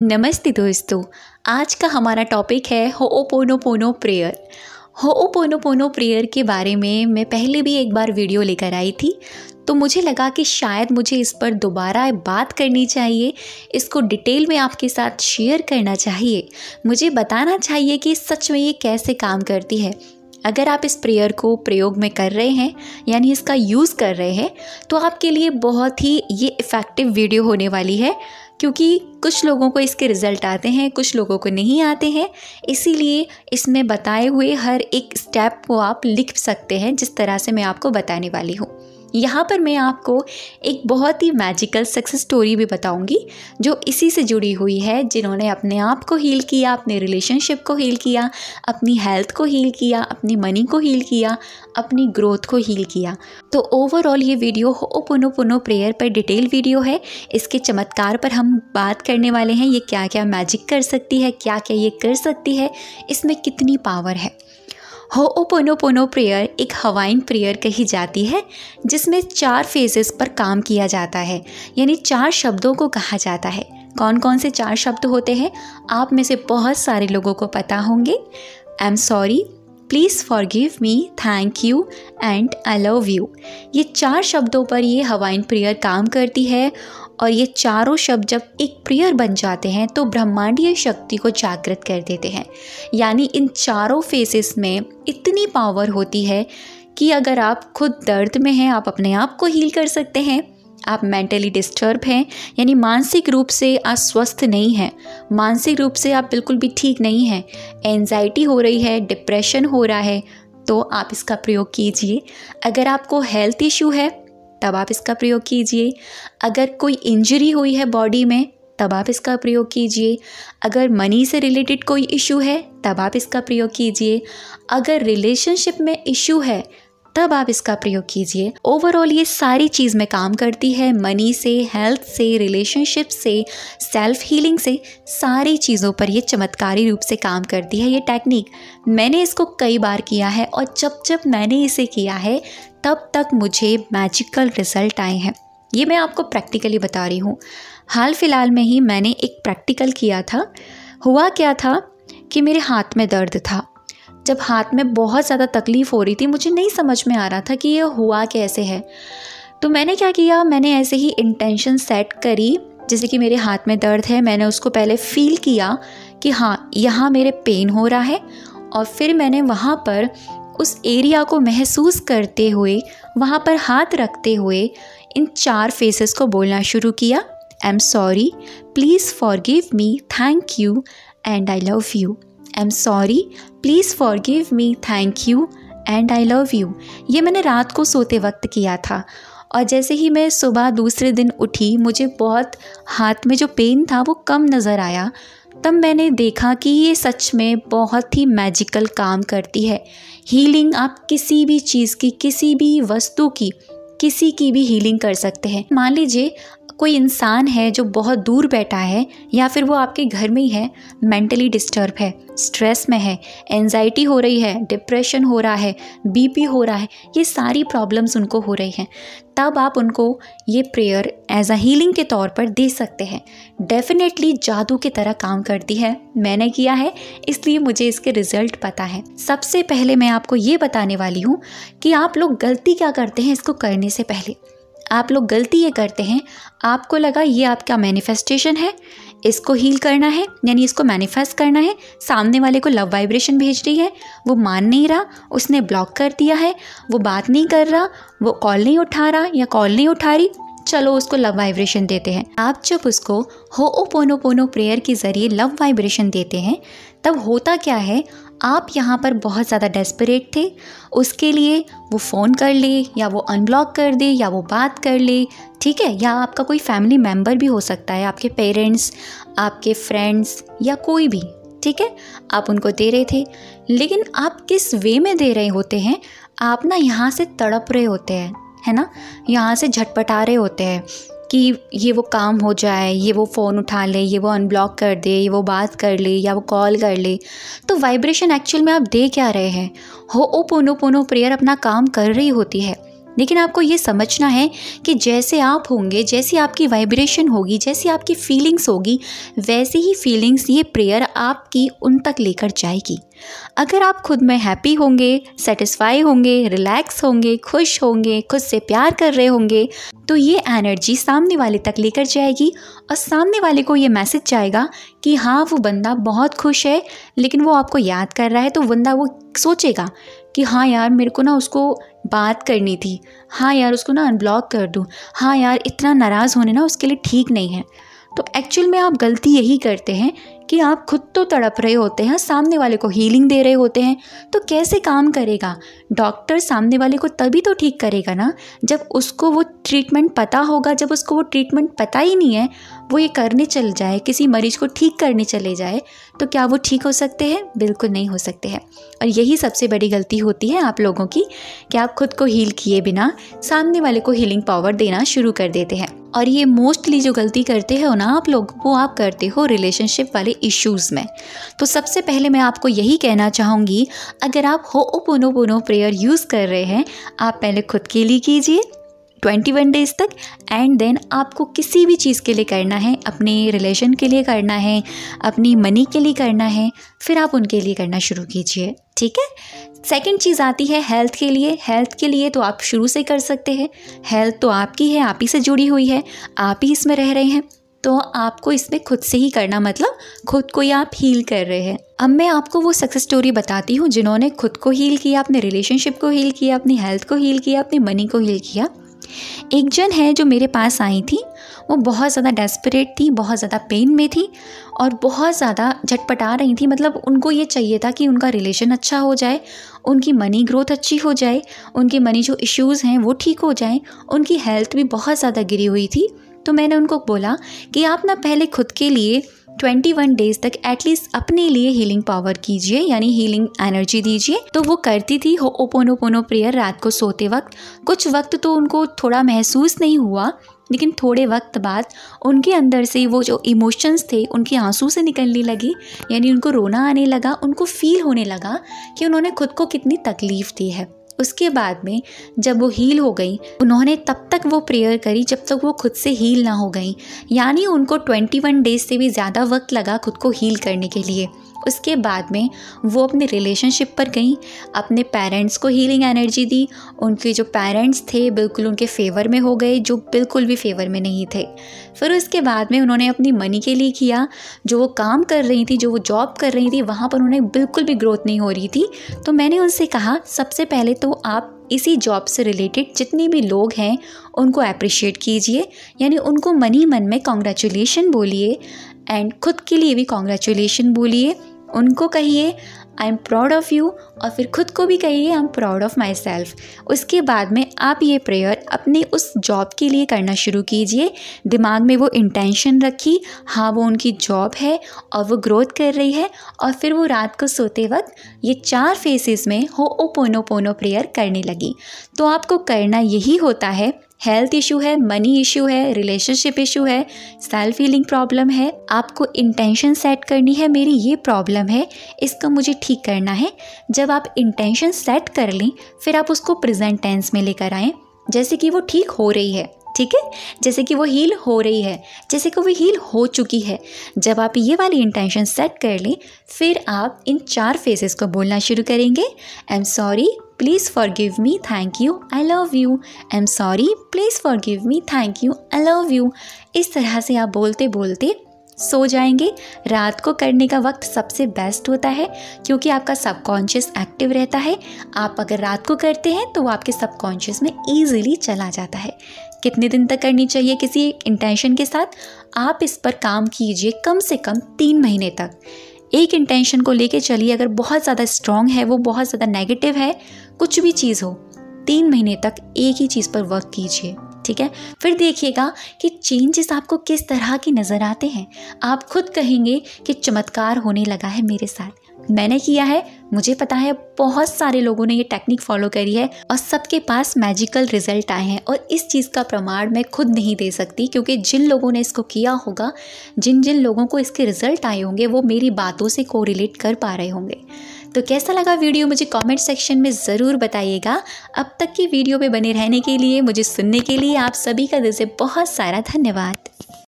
नमस्ते दोस्तों। आज का हमारा टॉपिक है होओपोनोपोनो प्रेयर। होओपोनोपोनो प्रेयर के बारे में मैं पहले भी एक बार वीडियो लेकर आई थी, तो मुझे लगा कि शायद मुझे इस पर दोबारा बात करनी चाहिए, इसको डिटेल में आपके साथ शेयर करना चाहिए, मुझे बताना चाहिए कि सच में ये कैसे काम करती है। अगर आप इस प्रेयर को प्रयोग में कर रहे हैं यानी इसका यूज़ कर रहे हैं तो आपके लिए बहुत ही ये इफ़ेक्टिव वीडियो होने वाली है, क्योंकि कुछ लोगों को इसके रिज़ल्ट आते हैं, कुछ लोगों को नहीं आते हैं। इसीलिए इसमें बताए हुए हर एक स्टेप को आप लिख सकते हैं जिस तरह से मैं आपको बताने वाली हूँ। यहाँ पर मैं आपको एक बहुत ही मैजिकल सक्सेस स्टोरी भी बताऊंगी जो इसी से जुड़ी हुई है, जिन्होंने अपने आप को हील किया, अपने रिलेशनशिप को हील किया, अपनी हेल्थ को हील किया, अपनी मनी को हील किया, अपनी ग्रोथ को हील किया। तो ओवरऑल ये वीडियो होओपोनोपोनो प्रेयर पर डिटेल वीडियो है। इसके चमत्कार पर हम बात करने वाले हैं, ये क्या क्या मैजिक कर सकती है, क्या क्या ये कर सकती है, इसमें कितनी पावर है। होओपोनोपोनो प्रेयर एक हवाइन प्रेयर कही जाती है, जिसमें 4 फेजेस पर काम किया जाता है, यानी 4 शब्दों को कहा जाता है। कौन कौन से 4 शब्द होते हैं आप में से बहुत सारे लोगों को पता होंगे। I am sorry, please forgive me, thank you and I love you. ये 4 शब्दों पर ये हवाइन प्रेयर काम करती है, और ये चारों शब्द जब एक प्रेयर बन जाते हैं तो ब्रह्मांडीय शक्ति को जागृत कर देते हैं। यानी इन चारों फेसेस में इतनी पावर होती है कि अगर आप खुद दर्द में हैं आप अपने आप को हील कर सकते हैं। आप मेंटली डिस्टर्ब हैं यानी मानसिक रूप से आप स्वस्थ नहीं हैं, मानसिक रूप से आप बिल्कुल भी ठीक नहीं हैं, एंजाइटी हो रही है, डिप्रेशन हो रहा है, तो आप इसका प्रयोग कीजिए। अगर आपको हेल्थ इशू है तब आप इसका प्रयोग कीजिए। अगर कोई इंजरी हुई है बॉडी में तब आप इसका प्रयोग कीजिए। अगर मनी से रिलेटेड कोई इशू है तब आप इसका प्रयोग कीजिए। अगर रिलेशनशिप में इशू है तब आप इसका प्रयोग कीजिए। ओवरऑल ये सारी चीज़ में काम करती है, मनी से, हेल्थ से, रिलेशनशिप से, सेल्फ हीलिंग से, सारी चीज़ों पर ये चमत्कारी रूप से काम करती है। ये टेक्निक मैंने इसको कई बार किया है, और जब जब मैंने इसे किया है तब तक मुझे मैजिकल रिज़ल्ट आए हैं। ये मैं आपको प्रैक्टिकली बता रही हूँ। हाल फिलहाल में ही मैंने एक प्रैक्टिकल किया था। हुआ क्या था कि मेरे हाथ में दर्द था। जब हाथ में बहुत ज़्यादा तकलीफ़ हो रही थी, मुझे नहीं समझ में आ रहा था कि ये हुआ कैसे है। तो मैंने क्या किया, मैंने ऐसे ही इंटेंशन सेट करी, जैसे कि मेरे हाथ में दर्द है, मैंने उसको पहले फ़ील किया कि हाँ यहाँ मेरे पेन हो रहा है, और फिर मैंने वहाँ पर उस एरिया को महसूस करते हुए, वहाँ पर हाथ रखते हुए इन 4 फेसेस को बोलना शुरू किया। I am sorry, please forgive me, thank you and I love you. I am sorry, please forgive me, thank you and I love you. ये मैंने रात को सोते वक्त किया था, और जैसे ही मैं सुबह दूसरे दिन उठी, मुझे बहुत हाथ में जो पेन था वो कम नज़र आया। तब मैंने देखा कि ये सच में बहुत ही मैजिकल काम करती है। हीलिंग आप किसी भी चीज़ की, किसी भी वस्तु की, किसी की भी हीलिंग कर सकते हैं। मान लीजिए कोई इंसान है जो बहुत दूर बैठा है, या फिर वो आपके घर में ही है, मेंटली डिस्टर्ब है, स्ट्रेस में है, एंजाइटी हो रही है, डिप्रेशन हो रहा है, बीपी हो रहा है, ये सारी प्रॉब्लम्स उनको हो रही हैं, तब आप उनको ये प्रेयर एज अ हीलिंग के तौर पर दे सकते हैं। डेफिनेटली जादू की तरह काम करती है। मैंने किया है इसलिए मुझे इसके रिजल्ट पता है। सबसे पहले मैं आपको ये बताने वाली हूँ कि आप लोग गलती क्या करते हैं इसको करने से पहले। आप लोग गलती ये करते हैं, आपको लगा ये आपका मैनिफेस्टेशन है, इसको हील करना है, यानी इसको मैनिफेस्ट करना है, सामने वाले को लव वाइब्रेशन भेज रही है, वो मान नहीं रहा, उसने ब्लॉक कर दिया है, वो बात नहीं कर रहा, वो कॉल नहीं उठा रहा या कॉल नहीं उठा रही, चलो उसको लव वाइब्रेशन देते हैं। आप जब उसको होओपोनोपोनो प्रेयर के ज़रिए लव वाइब्रेशन देते हैं तब होता क्या है, आप यहाँ पर बहुत ज़्यादा डेस्परेट थे, उसके लिए वो फ़ोन कर ले, या वो अनब्लॉक कर दे, या वो बात कर ले, ठीक है, या आपका कोई फैमिली मेम्बर भी हो सकता है, आपके पेरेंट्स, आपके फ्रेंड्स, या कोई भी, ठीक है, आप उनको दे रहे थे। लेकिन आप किस वे में दे रहे होते हैं, आप ना यहाँ से तड़प रहे होते हैं, है ना, यहाँ से झटपटा रहे होते हैं कि ये वो काम हो जाए, ये वो फ़ोन उठा ले, ये वो अनब्लॉक कर दे, ये वो बात कर ले, या वो कॉल कर ले। तो वाइब्रेशन एक्चुअल में आप दे क्या रहे हैं, होओपोनोपोनो प्रेयर अपना काम कर रही होती है, लेकिन आपको ये समझना है कि जैसे आप होंगे, जैसी आपकी वाइब्रेशन होगी, जैसी आपकी फीलिंग्स होगी, वैसी ही फीलिंग्स ये प्रेयर आपकी उन तक लेकर जाएगी। अगर आप खुद में हैप्पी होंगे, सेटिस्फाई होंगे, रिलैक्स होंगे, खुश होंगे, खुद से प्यार कर रहे होंगे, तो ये एनर्जी सामने वाले तक लेकर जाएगी और सामने वाले को ये मैसेज जाएगा कि हाँ वो बंदा बहुत खुश है, लेकिन वो आपको याद कर रहा है। तो बंदा वो सोचेगा कि हाँ यार मेरे को ना उसको बात करनी थी, हाँ यार उसको ना अनब्लॉक कर दूँ, हाँ यार इतना नाराज़ होने ना उसके लिए ठीक नहीं है। तो एक्चुअल में आप गलती यही करते हैं कि आप खुद तो तड़प रहे होते हैं, सामने वाले को हीलिंग दे रहे होते हैं, तो कैसे काम करेगा? डॉक्टर सामने वाले को तभी तो ठीक करेगा ना जब उसको वो ट्रीटमेंट पता होगा। जब उसको वो ट्रीटमेंट पता ही नहीं है, वो ये करने चल जाए, किसी मरीज को ठीक करने चले जाए, तो क्या वो ठीक हो सकते हैं? बिल्कुल नहीं हो सकते हैं। और यही सबसे बड़ी गलती होती है आप लोगों की कि आप खुद को हील किए बिना सामने वाले को हीलिंग पावर देना शुरू कर देते हैं। और ये मोस्टली जो गलती करते हो ना आप लोग, वो आप करते हो रिलेशनशिप वाले इश्यूज़ में। तो सबसे पहले मैं आपको यही कहना चाहूँगी, अगर आप होओपोनोपोनो प्रेयर यूज़ कर रहे हैं, आप पहले खुद के लिए कीजिए 21 डेज़ तक, एंड देन आपको किसी भी चीज़ के लिए करना है, अपने रिलेशन के लिए करना है, अपनी मनी के लिए करना है, फिर आप उनके लिए करना शुरू कीजिए। ठीक है। सेकंड चीज़ आती है हेल्थ के लिए। हेल्थ के लिए तो आप शुरू से कर सकते हैं। हेल्थ तो आपकी है, आप ही से जुड़ी हुई है, आप ही इसमें रह रहे हैं, तो आपको इसमें खुद से ही करना, मतलब खुद को ही आप हील कर रहे हैं। अब मैं आपको वो सक्सेस स्टोरी बताती हूँ जिन्होंने खुद को हील किया, अपने रिलेशनशिप को हील किया, अपनी हेल्थ को हील किया, अपनी मनी को हील किया। एक जन है जो मेरे पास आई थी, वो बहुत ज़्यादा डेस्परेट थी, बहुत ज़्यादा पेन में थी और बहुत ज़्यादा झटपटा रही थी। मतलब उनको ये चाहिए था कि उनका रिलेशन अच्छा हो जाए, उनकी मनी ग्रोथ अच्छी हो जाए, उनकी मनी जो इश्यूज़ हैं वो ठीक हो जाएं, उनकी हेल्थ भी बहुत ज़्यादा गिरी हुई थी। तो मैंने उनको बोला कि आप ना पहले खुद के लिए 21 डेज़ तक एटलीस्ट अपने लिए हीलिंग पावर कीजिए, यानी हीलिंग एनर्जी दीजिए। तो वो करती थी होओपोनोपोनो प्रेयर रात को सोते वक्त। कुछ वक्त तो उनको थोड़ा महसूस नहीं हुआ, लेकिन थोड़े वक्त बाद उनके अंदर से वो जो इमोशंस थे उनके आंसू से निकलने लगी, यानी उनको रोना आने लगा, उनको फील होने लगा कि उन्होंने खुद को कितनी तकलीफ़ दी है। उसके बाद में जब वो हील हो गई, उन्होंने तब तक वो प्रेयर करी जब तक वो खुद से हील ना हो गई, यानी उनको 21 डेज़ से भी ज़्यादा वक्त लगा खुद को हील करने के लिए। उसके बाद में वो अपने रिलेशनशिप पर गई, अपने पेरेंट्स को हीलिंग एनर्जी दी। उनके जो पेरेंट्स थे बिल्कुल उनके फेवर में हो गए, जो बिल्कुल भी फेवर में नहीं थे। फिर उसके बाद में उन्होंने अपनी मनी के लिए किया। जो वो काम कर रही थी, जो वो जॉब कर रही थी, वहाँ पर उन्हें बिल्कुल भी ग्रोथ नहीं हो रही थी। तो मैंने उनसे कहा सबसे पहले तो आप इसी जॉब से रिलेटेड जितने भी लोग हैं उनको अप्रिशिएट कीजिए, यानी उनको मनी मन में कॉन्ग्रेचुलेशन बोलिए एंड खुद के लिए भी कॉन्ग्रेचुलेशन बोलिए। उनको कहिए I am proud of you, और फिर खुद को भी कहिए I am proud of my self. उसके बाद में आप ये प्रेयर अपने उस जॉब के लिए करना शुरू कीजिए। दिमाग में वो इंटेंशन रखी, हाँ वो उनकी जॉब है और वो ग्रोथ कर रही है, और फिर वो रात को सोते वक्त ये 4 फेसेस में होओपोनोपोनो प्रेयर करने लगी। तो आपको करना यही होता है। हेल्थ इशू है, मनी इशू है, रिलेशनशिप इशू है, सेल्फ हीलिंग प्रॉब्लम है, आपको इंटेंशन सेट करनी है, मेरी ये प्रॉब्लम है, इसको मुझे ठीक करना है। जब आप इंटेंशन सेट कर लें, फिर आप उसको प्रेजेंट टेंस में लेकर आएँ, जैसे कि वो ठीक हो रही है। ठीक है, जैसे कि वो हील हो रही है, जैसे कि वो हील हो चुकी है। जब आप ये वाली इंटेंशन सेट कर लें, फिर आप इन 4 फेसेस को बोलना शुरू करेंगे। I am sorry, please forgive me, thank you, I love you. I am sorry, please forgive me, thank you, I love you. इस तरह से आप बोलते बोलते सो जाएंगे। रात को करने का वक्त सबसे बेस्ट होता है, क्योंकि आपका सबकॉन्शियस एक्टिव रहता है। आप अगर रात को करते हैं तो वो आपके सबकॉन्शियस में ईजिली चला जाता है। कितने दिन तक करनी चाहिए किसी इंटेंशन के साथ? आप इस पर काम कीजिए कम से कम 3 महीने तक। एक इंटेंशन को लेके चलिए, अगर बहुत ज़्यादा स्ट्रॉन्ग है, वो बहुत ज़्यादा नेगेटिव है, कुछ भी चीज़ हो, 3 महीने तक एक ही चीज़ पर वर्क कीजिए। ठीक है, फिर देखिएगा कि चेंजेस आपको किस तरह की नज़र आते हैं। आप खुद कहेंगे कि चमत्कार होने लगा है मेरे साथ। मैंने किया है, मुझे पता है, बहुत सारे लोगों ने ये टेक्निक फॉलो करी है और सबके पास मैजिकल रिजल्ट आए हैं। और इस चीज़ का प्रमाण मैं खुद नहीं दे सकती, क्योंकि जिन लोगों ने इसको किया होगा, जिन जिन लोगों को इसके रिजल्ट आए होंगे, वो मेरी बातों से कोरिलेट कर पा रहे होंगे। तो कैसा लगा वीडियो मुझे कमेंट सेक्शन में ज़रूर बताइएगा। अब तक की वीडियो पे बने रहने के लिए, मुझे सुनने के लिए आप सभी का दिल से बहुत सारा धन्यवाद।